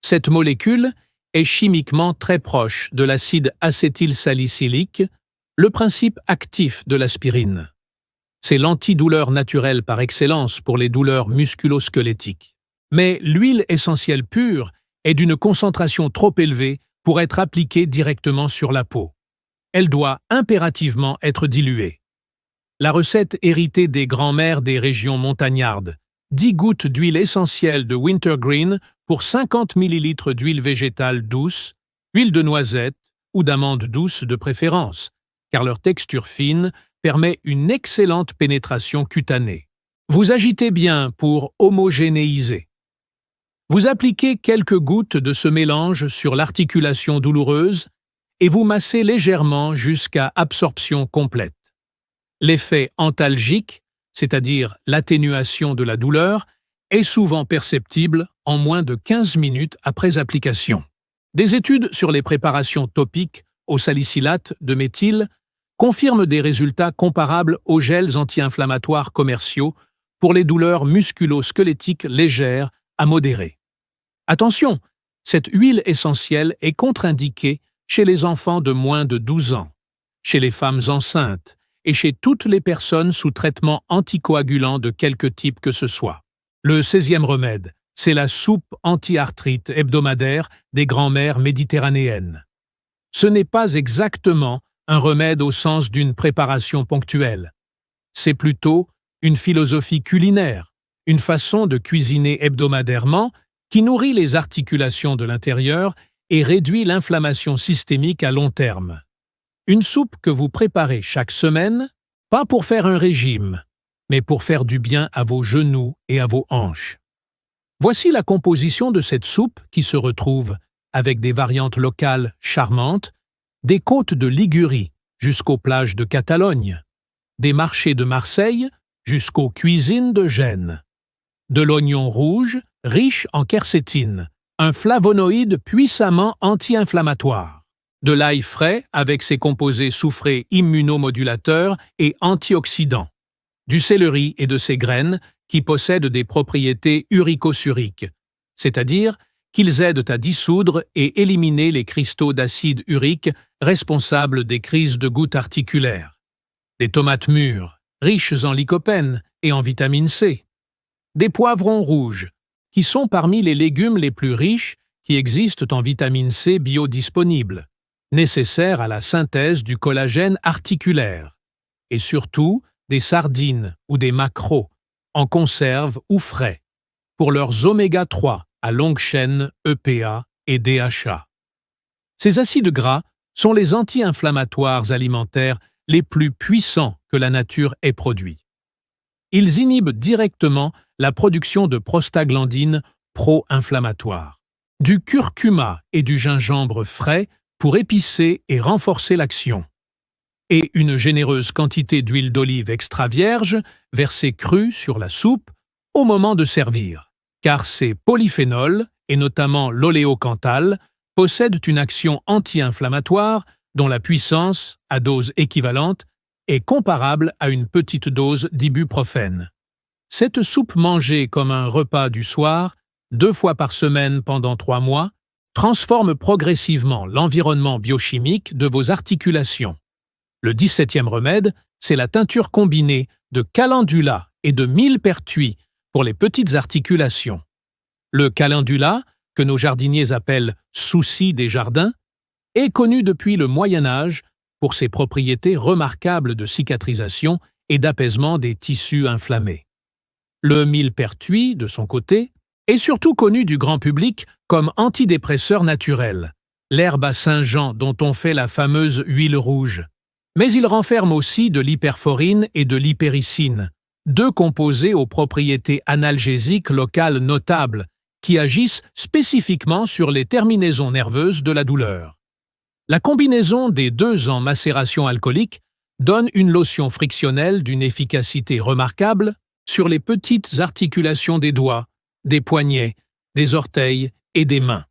A: Cette molécule est chimiquement très proche de l'acide acétylsalicylique, le principe actif de l'aspirine. C'est l'antidouleur naturel par excellence pour les douleurs musculo-squelettiques. Mais l'huile essentielle pure est d'une concentration trop élevée pour être appliquée directement sur la peau. Elle doit impérativement être diluée. La recette héritée des grands-mères des régions montagnardes. 10 gouttes d'huile essentielle de wintergreen pour 50 ml d'huile végétale douce, huile de noisette ou d'amande douce de préférence, car leur texture fine permet une excellente pénétration cutanée. Vous agitez bien pour homogénéiser. Vous appliquez quelques gouttes de ce mélange sur l'articulation douloureuse et vous massez légèrement jusqu'à absorption complète. L'effet antalgique, c'est-à-dire l'atténuation de la douleur, est souvent perceptible en moins de 15 minutes après application. Des études sur les préparations topiques au salicylate de méthyle confirment des résultats comparables aux gels anti-inflammatoires commerciaux pour les douleurs musculo-squelettiques légères à modérées. Attention, cette huile essentielle est contre-indiquée chez les enfants de moins de 12 ans, chez les femmes enceintes et chez toutes les personnes sous traitement anticoagulant de quelque type que ce soit. Le 16e remède, c'est la soupe anti-arthrite hebdomadaire des grands-mères méditerranéennes. Ce n'est pas exactement un remède au sens d'une préparation ponctuelle. C'est plutôt une philosophie culinaire, une façon de cuisiner hebdomadairement qui nourrit les articulations de l'intérieur et réduit l'inflammation systémique à long terme. Une soupe que vous préparez chaque semaine, pas pour faire un régime, mais pour faire du bien à vos genoux et à vos hanches. Voici la composition de cette soupe qui se retrouve, avec des variantes locales charmantes, des côtes de Ligurie jusqu'aux plages de Catalogne, des marchés de Marseille jusqu'aux cuisines de Gênes, de l'oignon rouge riche en quercétine, un flavonoïde puissamment anti-inflammatoire, de l'ail frais avec ses composés soufrés immunomodulateurs et antioxydants, du céleri et de ses graines qui possèdent des propriétés uricosuriques, c'est-à-dire qu'ils aident à dissoudre et éliminer les cristaux d'acide urique responsables des crises de gouttes articulaires, des tomates mûres, riches en lycopène et en vitamine C, des poivrons rouges, qui sont parmi les légumes les plus riches qui existent en vitamine C biodisponible, nécessaire à la synthèse du collagène articulaire, et surtout des sardines ou des maquereaux, en conserve ou frais, pour leurs oméga 3 à longue chaîne EPA et DHA. Ces acides gras sont les anti-inflammatoires alimentaires les plus puissants que la nature ait produits. Ils inhibent directement la production de prostaglandines pro-inflammatoires, du curcuma et du gingembre frais pour épicer et renforcer l'action, et une généreuse quantité d'huile d'olive extra vierge versée crue sur la soupe au moment de servir, car ces polyphénols, et notamment l'oléocanthal, possèdent une action anti-inflammatoire dont la puissance, à dose équivalente, est comparable à une petite dose d'ibuprofène. Cette soupe mangée comme un repas du soir, 2 fois par semaine pendant 3 mois, transforme progressivement l'environnement biochimique de vos articulations. Le 17e remède, c'est la teinture combinée de calendula et de millepertuis pour les petites articulations. Le calendula, que nos jardiniers appellent « souci des jardins », est connu depuis le Moyen Âge pour ses propriétés remarquables de cicatrisation et d'apaisement des tissus inflammés. Le millepertuis, de son côté, est surtout connu du grand public comme antidépresseur naturel, l'herbe à Saint-Jean dont on fait la fameuse huile rouge. Mais il renferme aussi de l'hyperforine et de l'hypericine, 2 composés aux propriétés analgésiques locales notables, qui agissent spécifiquement sur les terminaisons nerveuses de la douleur. La combinaison des 2 en macération alcoolique donne une lotion frictionnelle d'une efficacité remarquable sur les petites articulations des doigts, des poignets, des orteils et des mains.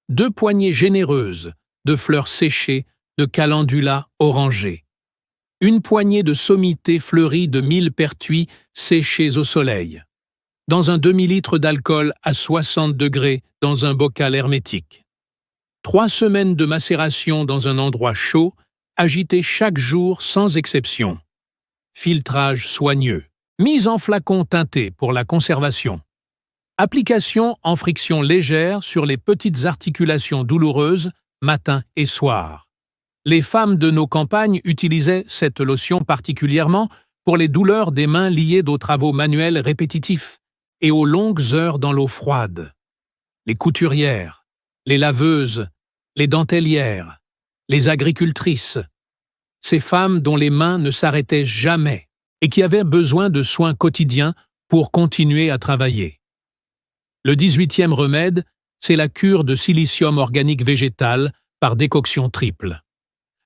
A: 2 poignées généreuses de fleurs séchées de calendula orangé. Une poignée de sommités fleuries de millepertuis séchés au soleil. Dans un demi-litre d'alcool à 60 degrés dans un bocal hermétique. 3 semaines de macération dans un endroit chaud, agité chaque jour sans exception. Filtrage soigneux. Mise en flacon teinté pour la conservation. Application en friction légère sur les petites articulations douloureuses, matin et soir. Les femmes de nos campagnes utilisaient cette lotion particulièrement pour les douleurs des mains liées aux travaux manuels répétitifs et aux longues heures dans l'eau froide. Les couturières, les laveuses, les dentelières, les agricultrices, ces femmes dont les mains ne s'arrêtaient jamais et qui avaient besoin de soins quotidiens pour continuer à travailler. Le 18e remède, c'est la cure de silicium organique végétal par décoction triple.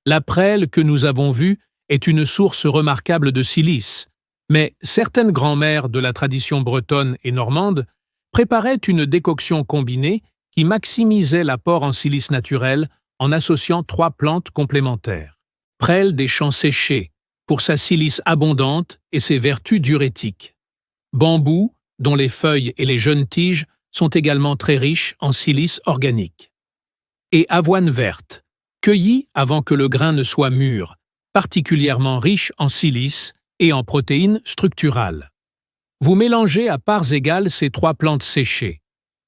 A: La prêle que nous avons vue est une source remarquable de silice, mais certaines grand-mères de la tradition bretonne et normande préparaient une décoction combinée qui maximisait l'apport en silice naturel en associant 3 plantes complémentaires. Prêle des champs séchés, pour sa silice abondante et ses vertus diurétiques. Bambou, dont les feuilles et les jeunes tiges sont également très riches en silice organique. Et avoine verte, cueillie avant que le grain ne soit mûr, particulièrement riche en silice et en protéines structurales. Vous mélangez à parts égales ces 3 plantes séchées.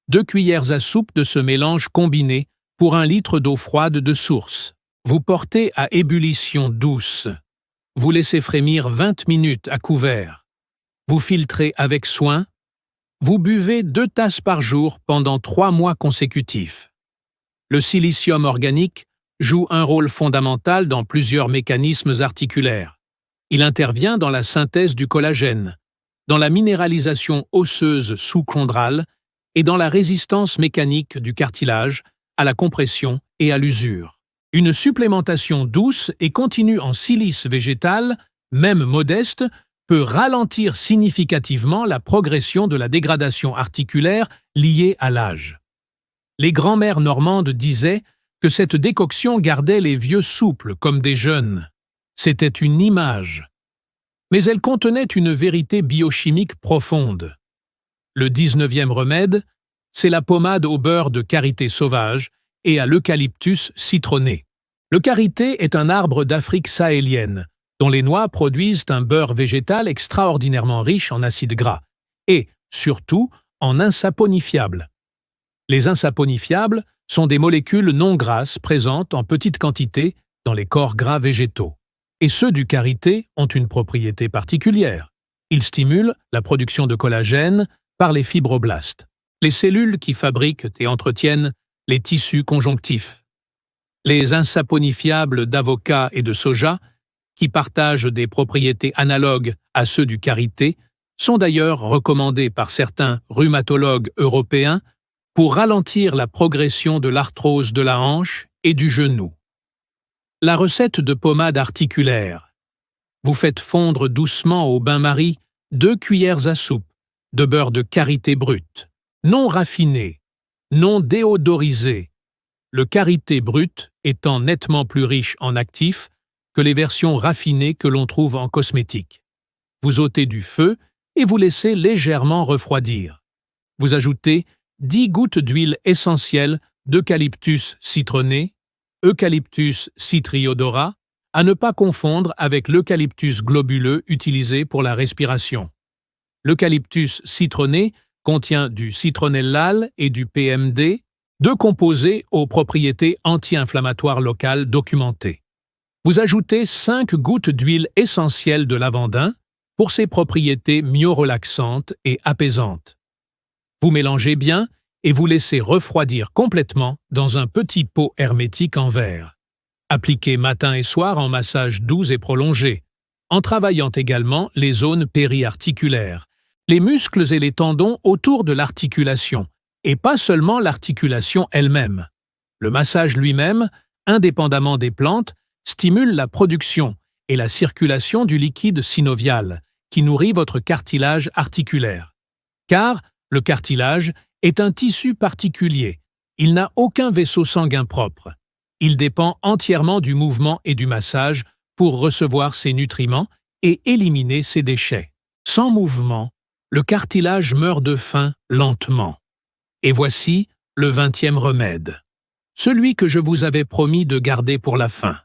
A: 2 cuillères à soupe de ce mélange combiné pour 1 litre d'eau froide de source. Vous portez à ébullition douce. Vous laissez frémir 20 minutes à couvert. Vous filtrez avec soin. Vous buvez 2 tasses par jour pendant 3 mois consécutifs. Le silicium organique joue un rôle fondamental dans plusieurs mécanismes articulaires. Il intervient dans la synthèse du collagène, dans la minéralisation osseuse sous-chondrale et dans la résistance mécanique du cartilage à la compression et à l'usure. Une supplémentation douce et continue en silice végétal, même modeste, peut ralentir significativement la progression de la dégradation articulaire liée à l'âge. Les grand-mères normandes disaient que cette décoction gardait les vieux souples comme des jeunes. C'était une image. Mais elle contenait une vérité biochimique profonde. Le 19e remède, c'est la pommade au beurre de karité sauvage et à l'eucalyptus citronné. Le karité est un arbre d'Afrique sahélienne, dont les noix produisent un beurre végétal extraordinairement riche en acides gras et, surtout, en insaponifiables. Les insaponifiables sont des molécules non grasses présentes en petite quantité dans les corps gras végétaux. Et ceux du karité ont une propriété particulière. Ils stimulent la production de collagène par les fibroblastes, les cellules qui fabriquent et entretiennent les tissus conjonctifs. Les insaponifiables d'avocat et de soja, qui partagent des propriétés analogues à ceux du karité, sont d'ailleurs recommandés par certains rhumatologues européens pour ralentir la progression de l'arthrose de la hanche et du genou. La recette de pommade articulaire. Vous faites fondre doucement au bain-marie 2 cuillères à soupe de beurre de karité brut, non raffiné, non déodorisé, le karité brut étant nettement plus riche en actifs que les versions raffinées que l'on trouve en cosmétique. Vous ôtez du feu et vous laissez légèrement refroidir. Vous ajoutez 10 gouttes d'huile essentielle d'eucalyptus citronné, Eucalyptus citriodora, à ne pas confondre avec l'eucalyptus globuleux utilisé pour la respiration. L'eucalyptus citronné contient du citronellal et du PMD, 2 composés aux propriétés anti-inflammatoires locales documentées. Vous ajoutez 5 gouttes d'huile essentielle de lavandin pour ses propriétés myorelaxantes et apaisantes. Vous mélangez bien et vous laissez refroidir complètement dans un petit pot hermétique en verre. Appliquez matin et soir en massage doux et prolongé, en travaillant également les zones périarticulaires, les muscles et les tendons autour de l'articulation, et pas seulement l'articulation elle-même. Le massage lui-même, indépendamment des plantes, stimule la production et la circulation du liquide synovial, qui nourrit votre cartilage articulaire. Car le cartilage est un tissu particulier. Il n'a aucun vaisseau sanguin propre. Il dépend entièrement du mouvement et du massage pour recevoir ses nutriments et éliminer ses déchets. Sans mouvement, le cartilage meurt de faim lentement. Et voici le 20e remède. Celui que je vous avais promis de garder pour la fin.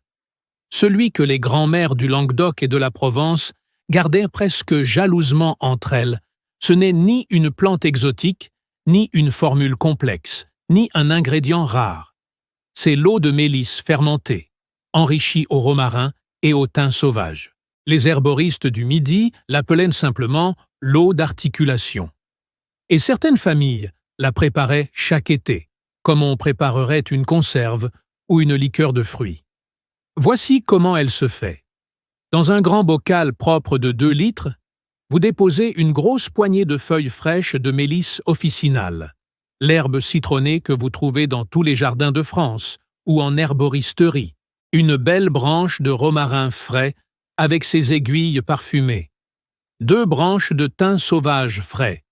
A: Celui que les grands-mères du Languedoc et de la Provence gardèrent presque jalousement entre elles. Ce n'est ni une plante exotique, ni une formule complexe, ni un ingrédient rare. C'est l'eau de mélisse fermentée, enrichie au romarin et au thym sauvage. Les herboristes du Midi l'appelaient simplement l'eau d'articulation. Et certaines familles la préparaient chaque été, comme on préparerait une conserve ou une liqueur de fruits. Voici comment elle se fait. Dans un grand bocal propre de 2 litres, vous déposez une grosse poignée de feuilles fraîches de mélisse officinale, l'herbe citronnée que vous trouvez dans tous les jardins de France ou en herboristerie, une belle branche de romarin frais avec ses aiguilles parfumées, 2 branches de thym sauvage frais,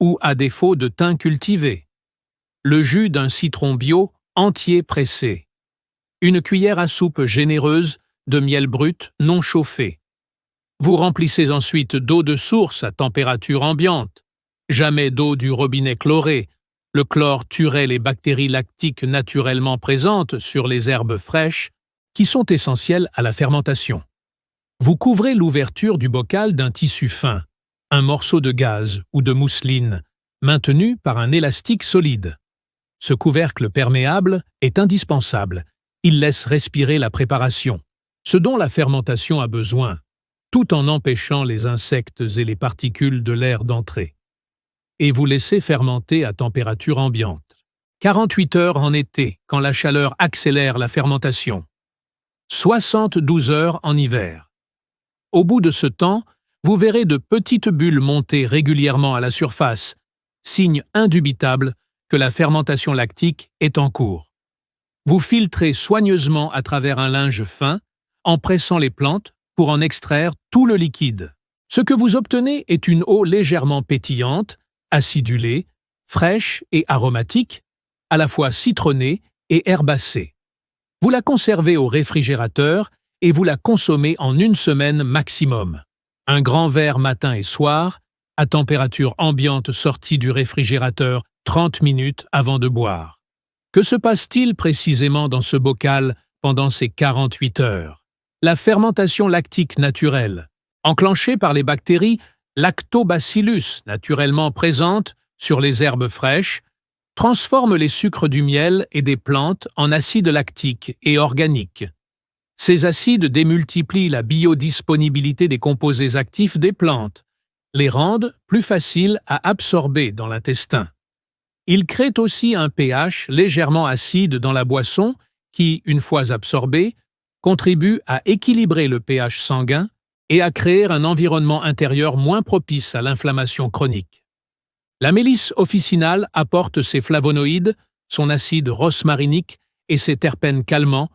A: ou à défaut de thym cultivé, le jus d'un citron bio entier pressé, une cuillère à soupe généreuse de miel brut non chauffé. Vous remplissez ensuite d'eau de source à température ambiante, jamais d'eau du robinet chloré. Le chlore tuerait les bactéries lactiques naturellement présentes sur les herbes fraîches, qui sont essentielles à la fermentation. Vous couvrez l'ouverture du bocal d'un tissu fin, un morceau de gaze ou de mousseline, maintenu par un élastique solide. Ce couvercle perméable est indispensable. Il laisse respirer la préparation, ce dont la fermentation a besoin, tout en empêchant les insectes et les particules de l'air d'entrer. Et vous laissez fermenter à température ambiante. 48 heures en été, quand la chaleur accélère la fermentation. 72 heures en hiver. Au bout de ce temps, vous verrez de petites bulles monter régulièrement à la surface, signe indubitable que la fermentation lactique est en cours. Vous filtrez soigneusement à travers un linge fin, en pressant les plantes pour en extraire tout le liquide. Ce que vous obtenez est une eau légèrement pétillante, acidulée, fraîche et aromatique, à la fois citronnée et herbacée. Vous la conservez au réfrigérateur et vous la consommez en 1 semaine maximum. Un grand verre matin et soir, à température ambiante sorti du réfrigérateur 30 minutes avant de boire. Que se passe-t-il précisément dans ce bocal pendant ces 48 heures? La fermentation lactique naturelle, enclenchée par les bactéries Lactobacillus, naturellement présentes sur les herbes fraîches, transforme les sucres du miel et des plantes en acides lactiques et organiques. Ces acides démultiplient la biodisponibilité des composés actifs des plantes, les rendent plus faciles à absorber dans l'intestin. Ils créent aussi un pH légèrement acide dans la boisson qui, une fois absorbé, contribue à équilibrer le pH sanguin et à créer un environnement intérieur moins propice à l'inflammation chronique. La mélisse officinale apporte ses flavonoïdes, son acide rosmarinique et ses terpènes calmants,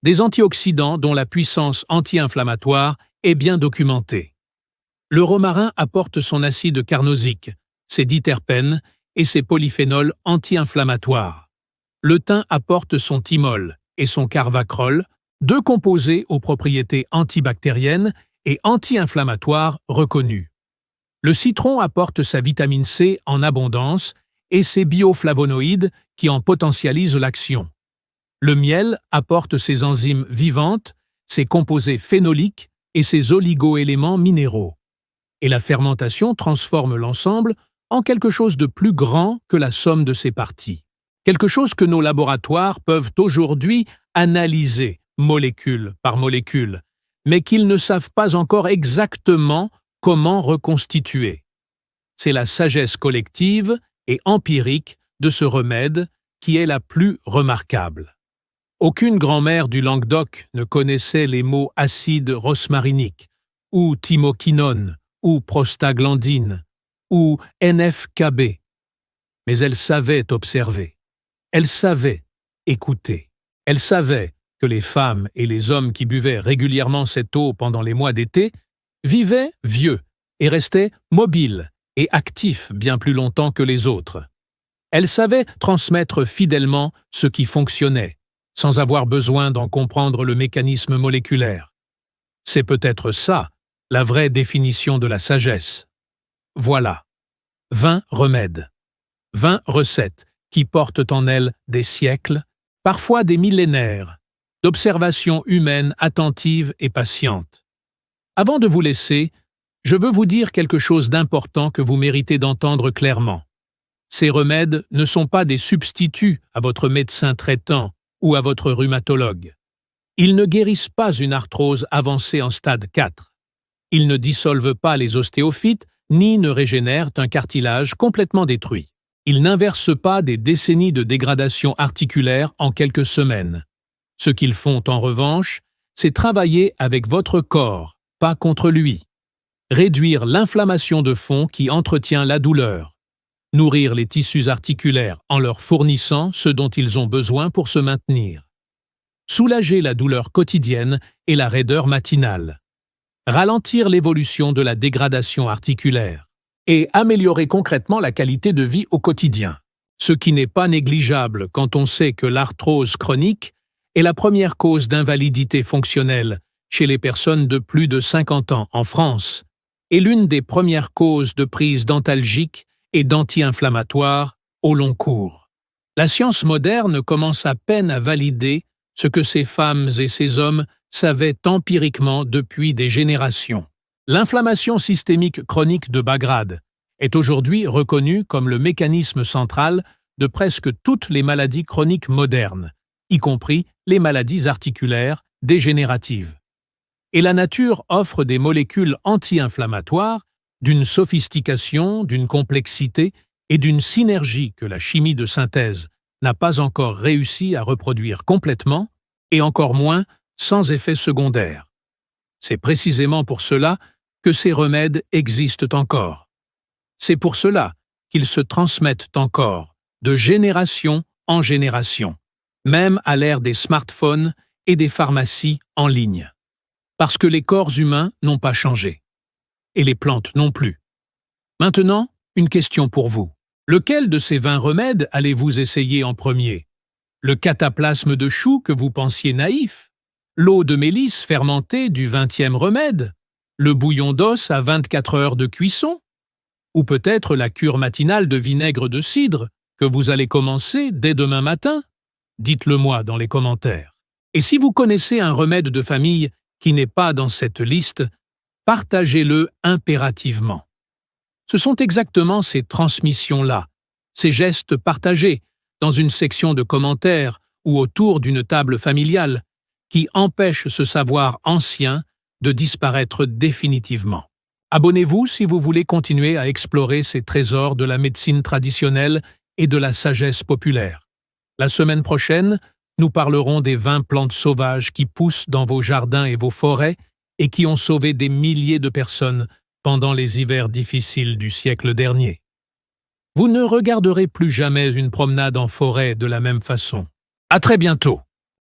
A: des antioxydants dont la puissance anti-inflammatoire est bien documentée. Le romarin apporte son acide carnosique, ses diterpènes et ses polyphénols anti-inflammatoires. Le thym apporte son thymol et son carvacrol, 2 composés aux propriétés antibactériennes et anti-inflammatoires reconnus. Le citron apporte sa vitamine C en abondance et ses bioflavonoïdes qui en potentialisent l'action. Le miel apporte ses enzymes vivantes, ses composés phénoliques et ses oligoéléments minéraux. Et la fermentation transforme l'ensemble en quelque chose de plus grand que la somme de ses parties. Quelque chose que nos laboratoires peuvent aujourd'hui analyser molécule par molécule, mais qu'ils ne savent pas encore exactement comment reconstituer. C'est la sagesse collective et empirique de ce remède qui est la plus remarquable. Aucune grand-mère du Languedoc ne connaissait les mots acide rosmarinique, ou thymoquinone, ou prostaglandine, ou NF-KB. Mais elle savait observer. Elle savait écouter. Elle savait que les femmes et les hommes qui buvaient régulièrement cette eau pendant les mois d'été vivaient vieux et restaient mobiles et actifs bien plus longtemps que les autres. Elle savait transmettre fidèlement ce qui fonctionnait, sans avoir besoin d'en comprendre le mécanisme moléculaire. C'est peut-être ça, la vraie définition de la sagesse. Voilà, 20 remèdes, 20 recettes qui portent en elles des siècles, parfois des millénaires, d'observations humaines attentives et patientes. Avant de vous laisser, je veux vous dire quelque chose d'important que vous méritez d'entendre clairement. Ces remèdes ne sont pas des substituts à votre médecin traitant ou à votre rhumatologue. Ils ne guérissent pas une arthrose avancée en stade 4. Ils ne dissolvent pas les ostéophytes, ni ne régénèrent un cartilage complètement détruit. Ils n'inversent pas des décennies de dégradation articulaire en quelques semaines. Ce qu'ils font en revanche, c'est travailler avec votre corps, pas contre lui. Réduire l'inflammation de fond qui entretient la douleur. Nourrir les tissus articulaires en leur fournissant ce dont ils ont besoin pour se maintenir. Soulager la douleur quotidienne et la raideur matinale. Ralentir l'évolution de la dégradation articulaire. Et améliorer concrètement la qualité de vie au quotidien. Ce qui n'est pas négligeable quand on sait que l'arthrose chronique est la première cause d'invalidité fonctionnelle chez les personnes de plus de 50 ans en France et l'une des premières causes de prise d'antalgiques et d'anti-inflammatoires au long cours. La science moderne commence à peine à valider ce que ces femmes et ces hommes savaient empiriquement depuis des générations. L'inflammation systémique chronique de bas grade est aujourd'hui reconnue comme le mécanisme central de presque toutes les maladies chroniques modernes, y compris les maladies articulaires dégénératives. Et la nature offre des molécules anti-inflammatoires d'une sophistication, d'une complexité et d'une synergie que la chimie de synthèse n'a pas encore réussi à reproduire complètement, et encore moins sans effet secondaire. C'est précisément pour cela que ces remèdes existent encore. C'est pour cela qu'ils se transmettent encore, de génération en génération, même à l'ère des smartphones et des pharmacies en ligne. Parce que les corps humains n'ont pas changé. Et les plantes non plus. Maintenant, une question pour vous. Lequel de ces 20 remèdes allez-vous essayer en premier? Le cataplasme de chou que vous pensiez naïf? L'eau de mélisse fermentée du 20e remède? Le bouillon d'os à 24 heures de cuisson? Ou peut-être la cure matinale de vinaigre de cidre que vous allez commencer dès demain matin? Dites-le moi dans les commentaires. Et si vous connaissez un remède de famille qui n'est pas dans cette liste, partagez-le impérativement. Ce sont exactement ces transmissions-là, ces gestes partagés dans une section de commentaires ou autour d'une table familiale qui empêchent ce savoir ancien de disparaître définitivement. Abonnez-vous si vous voulez continuer à explorer ces trésors de la médecine traditionnelle et de la sagesse populaire. La semaine prochaine, nous parlerons des 20 plantes sauvages qui poussent dans vos jardins et vos forêts et qui ont sauvé des milliers de personnes pendant les hivers difficiles du siècle dernier. Vous ne regarderez plus jamais une promenade en forêt de la même façon. À très bientôt!